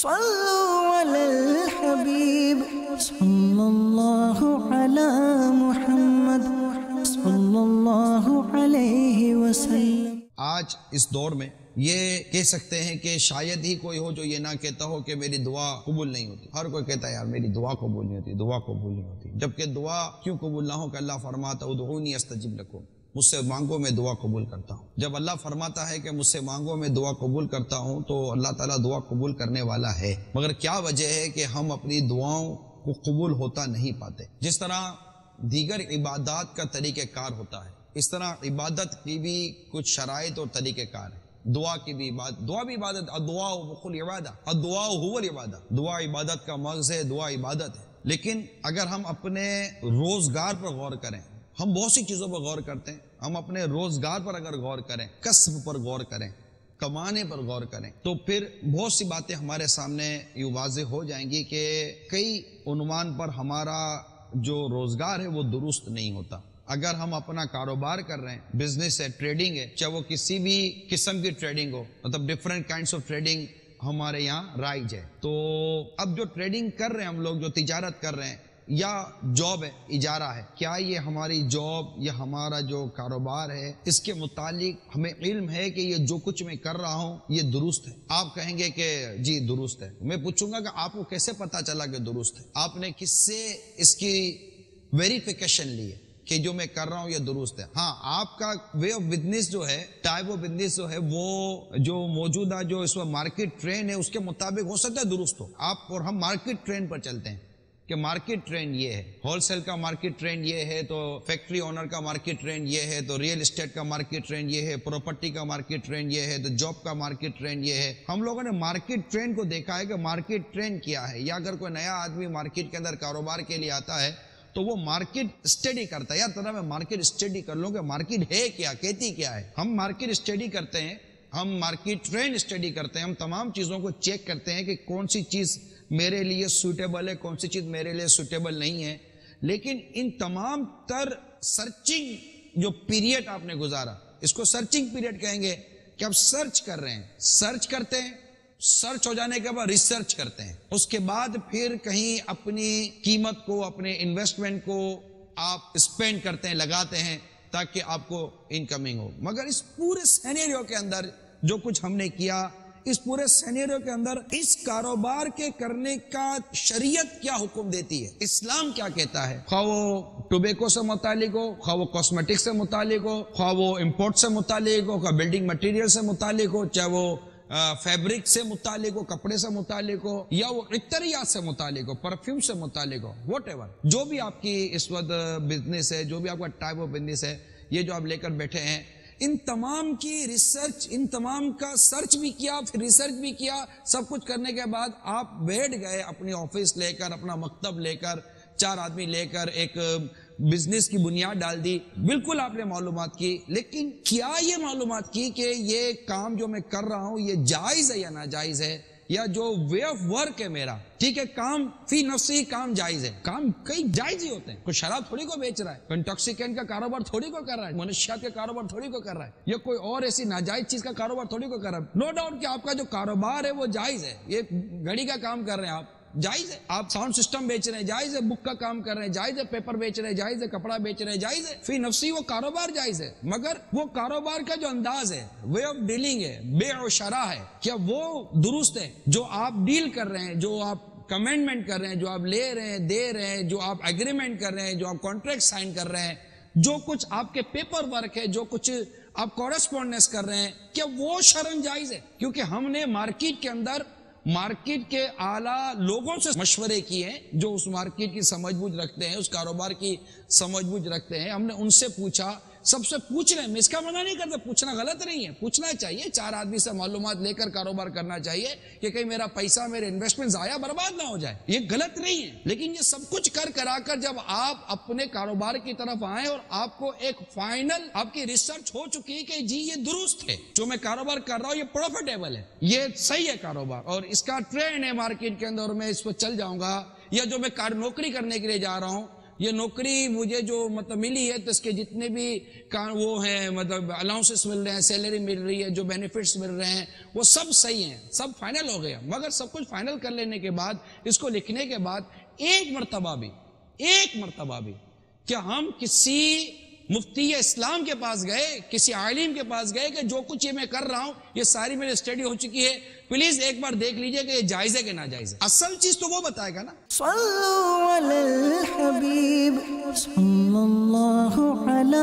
صلوا علی الحبیب صلی اللہ علی محمد صلی اللہ علیہ وسلم۔ آج اس دور میں یہ کہہ سکتے ہیں کہ شاید ہی کوئی ہو جو یہ نہ کہتا ہو کہ میری دعا قبول نہیں ہوتی۔ ہر کوئی کہتا ہے یار میری دعا قبول نہیں ہوتی، دعا قبول نہیں ہوتی، جبکہ دعا کیوں قبول نہ ہو کہ اللہ فرماتا ادعونی استجب لکم، مجھ سے مانگو میں دعا قبول کرتا ہوں۔ جب اللہ فرماتا ہے کہ مجھ سے مانگو میں دعا قبول کرتا ہوں تو اللہ تعالیٰ دعا قبول کرنے والا ہے، مگر کیا وجہ ہے کہ ہم اپنی دعاؤں کو قبول ہوتا نہیں پاتے؟ جس طرح دیگر عبادات کا طریقہ کار ہوتا ہے، اس طرح عبادت کی بھی کچھ شرائط اور طریقہ کار ہے۔ دعا کی بھی عبادت، دعا بھی عبادت، الدعاء مخ العبادہ، الدعاء هو العبادہ، دعا عبادت کا مغز ہے، دعا عبادت ہے۔ لیکن اگر ہم اپنے روزگار پر غور کریں، ہم بہت سی چیزوں پر غور کرتے ہیں، ہم اپنے روزگار پر اگر غور کریں، کسب پر غور کریں، کمانے پر غور کریں، تو پھر بہت سی باتیں ہمارے سامنے یہ واضح ہو جائیں گی کہ کئی عنوان پر ہمارا جو روزگار ہے وہ درست نہیں ہوتا۔ اگر ہم اپنا کاروبار کر رہے ہیں، بزنس ہے، ٹریڈنگ ہے، چاہے وہ کسی بھی قسم کی ٹریڈنگ ہو، مطلب ڈفرینٹ کائنڈس آف ٹریڈنگ ہمارے یہاں رائج ہے، تو اب جو ٹریڈنگ کر رہے ہیں ہم لوگ، جو تجارت کر رہے ہیں یا جاب ہے، اجارہ ہے، کیا یہ ہماری جاب یا ہمارا جو کاروبار ہے اس کے متعلق ہمیں علم ہے کہ یہ جو کچھ میں کر رہا ہوں یہ درست ہے؟ آپ کہیں گے کہ جی درست ہے۔ میں پوچھوں گا کہ آپ کو کیسے پتا چلا کہ درست ہے؟ آپ نے کس سے اس کی ویریفیکیشن لی ہے کہ جو میں کر رہا ہوں یہ درست ہے؟ ہاں، آپ کا وے آف بزنس جو ہے، ٹائپ آف بزنس جو ہے، وہ جو موجودہ جو اس وقت مارکیٹ ٹرینڈ ہے اس کے مطابق ہو سکتا ہے درست ہو۔ آپ اور ہم مارکیٹ ٹرینڈ پر چلتے ہیں کہ مارکیٹ ٹرینڈ یہ ہے، ہول سیل کا مارکیٹ ٹرینڈ یہ ہے، تو فیکٹری اونر کا مارکیٹ ٹرینڈ یہ ہے، تو ریئل اسٹیٹ کا مارکیٹ ٹرینڈ یہ ہے، پراپرٹی کا مارکیٹ ٹرینڈ یہ ہے، تو جاب کا مارکیٹ ٹرینڈ یہ ہے۔ ہم لوگوں نے مارکیٹ ٹرینڈ کو دیکھا ہے کہ مارکیٹ ٹرینڈ کیا ہے، یا اگر کوئی نیا آدمی مارکیٹ کے اندر کاروبار کے لیے آتا ہے تو وہ مارکیٹ اسٹڈی کرتا ہے، یا طرح میں مارکیٹ اسٹڈی کر لوں کہ مارکیٹ ہے کیا، کہتی کیا ہے۔ ہم مارکیٹ اسٹڈی کرتے ہیں، ہم مارکیٹ ٹرینڈ اسٹڈی کرتے ہیں، ہم تمام چیزوں کو چیک کرتے ہیں کہ کون سی چیز میرے لیے سوٹیبل ہے، کون سی چیز میرے لیے سوٹیبل نہیں ہے۔ لیکن ان تمام تر سرچنگ جو پیریڈ آپ نے گزارا، اس کو سرچنگ پیریڈ کہیں گے کہ آپ سرچ کر رہے ہیں، سرچ کرتے ہیں، سرچ ہو جانے کے بعد ریسرچ کرتے ہیں، اس کے بعد پھر کہیں اپنی قیمت کو، اپنے انویسٹمنٹ کو آپ اسپینڈ کرتے ہیں، لگاتے ہیں تاکہ آپ کو انکمنگ ہو۔ مگر اس پورے سینیریو کے اندر جو کچھ ہم نے کیا، اس پورے سینیریو کے اندر اس کاروبار کے کرنے کا شریعت کیا حکم دیتی ہے، اسلام کیا کہتا ہے؟ خواہ وہ ٹوبیکو سے متعلق ہو، خواہ وہ کاسمیٹک سے متعلق ہو، خواہ وہ امپورٹ سے متعلق ہو، خواہ بلڈنگ مٹیریل سے متعلق ہو، چاہے وہ فیبرک سے متعلق ہو، کپڑے سے متعلق ہو، یا وہ عطریات سے متعلق ہو، پرفیوم سے متعلق ہو، واٹ ایور، جو بھی آپ کی اس وقت بزنس ہے، جو بھی آپ کا ٹائپ آف بزنس ہے، یہ جو آپ لے کر بیٹھے ہیں، ان تمام کی ریسرچ، ان تمام کا سرچ بھی کیا، پھر ریسرچ بھی کیا، سب کچھ کرنے کے بعد آپ بیٹھ گئے اپنی آفس لے کر، اپنا مکتب لے کر، 4 آدمی لے کر ایک بزنس کی بنیاد ڈال دی۔ بالکل آپ نے معلومات کی، لیکن کیا یہ معلومات کی کہ یہ کام جو میں کر رہا ہوں یہ جائز ہے یا ناجائز ہے، یا جو وے آف ورک ہے میرا، ٹھیک ہے، کام فی نفسی کام جائز ہے، کام کئی جائز ہی ہوتے ہیں، کوئی شراب تھوڑی کو بیچ رہا ہے، کوئی انٹاکسیکینٹ کا کاروبار تھوڑی کو کر رہا ہے، منشیات کا کاروبار تھوڑی کو کر رہا ہے، یا کوئی اور ایسی ناجائز چیز کا کاروبار تھوڑی کو کر رہا ہے۔ نو ڈاؤٹ کہ آپ کا جو کاروبار ہے وہ جائز ہے، یہ گھڑی کا کام کر رہے ہیں آپ، جائز ہے، آپ ساؤنڈ سسٹم بیچ رہے ہیں، جائز ہے، بک کا کام کر رہے ہیں، جائز ہے، پیپر بیچ رہے ہیں، جائز ہے، کپڑا بیچ رہے ہیں، جائز ہے، فی نفسی وہ کاروبار جائز ہے، مگر وہ کاروبار کا جو انداز ہے، وے آف ڈیلنگ ہے، بیع و شراء ہے، کیا وہ درست ہے؟ جو آپ ڈیل کر رہے ہیں، جو آپ کمنٹمنٹ کر رہے ہیں، جو آپ لے رہے ہیں، دے رہے ہیں، جو آپ ایگریمنٹ کر رہے ہیں، جو آپ کانٹریکٹ سائن کر رہے ہیں، جو کچھ آپ کے پیپر ورک ہے، جو کچھ آپ کورسپونڈنس کر رہے ہیں، کیا وہ شرعاً جائز ہے؟ کیونکہ ہم نے مارکیٹ کے اندر مارکیٹ کے اعلیٰ لوگوں سے مشورے کیے ہیں، جو اس مارکیٹ کی سمجھ بوجھ رکھتے ہیں، اس کاروبار کی سمجھ بوجھ رکھتے ہیں، ہم نے ان سے پوچھا، سب سے پوچھ رہے ہیں، میں اس کا منع نہیں کرتا، پوچھنا غلط نہیں ہے، پوچھنا چاہیے، 4 آدمی سے معلومات لے کر کاروبار کرنا چاہیے کہ کہیں میرا پیسہ، میرے انویسٹمنٹ ضائع برباد نہ ہو جائے، یہ غلط نہیں ہے۔ لیکن یہ سب کچھ کرا کر جب آپ اپنے کاروبار کی طرف آئیں اور آپ کو ایک فائنل آپ کی ریسرچ ہو چکی کہ جی یہ درست ہے، جو میں کاروبار کر رہا ہوں یہ پروفیٹیبل ہے، یہ صحیح ہے کاروبار، اور اس کا ٹرینڈ ہے مارکیٹ کے اندر، میں اس پر چل جاؤں گا، یا جو میں نوکری کرنے کے لیے جا رہا ہوں یہ نوکری مجھے جو مطلب ملی ہے تو اس کے جتنے بھی وہ ہیں مطلب الاؤنسز مل رہے ہیں، سیلری مل رہی ہے، جو بینیفٹس مل رہے ہیں وہ سب صحیح ہیں، سب فائنل ہو گیا. مگر سب کچھ فائنل کر لینے کے بعد، اس کو لکھنے کے بعد ایک مرتبہ بھی کیا ہم کسی مفتی اسلام کے پاس گئے، کسی عالم کے پاس گئے کہ جو کچھ یہ میں کر رہا ہوں یہ ساری میری اسٹڈی ہو چکی ہے، پلیز ایک بار دیکھ لیجئے کہ یہ جائز ہے کہ ناجائز ہے؟ اصل چیز تو وہ بتائے گا نا. صلو علی الحبیب صلی اللہ علی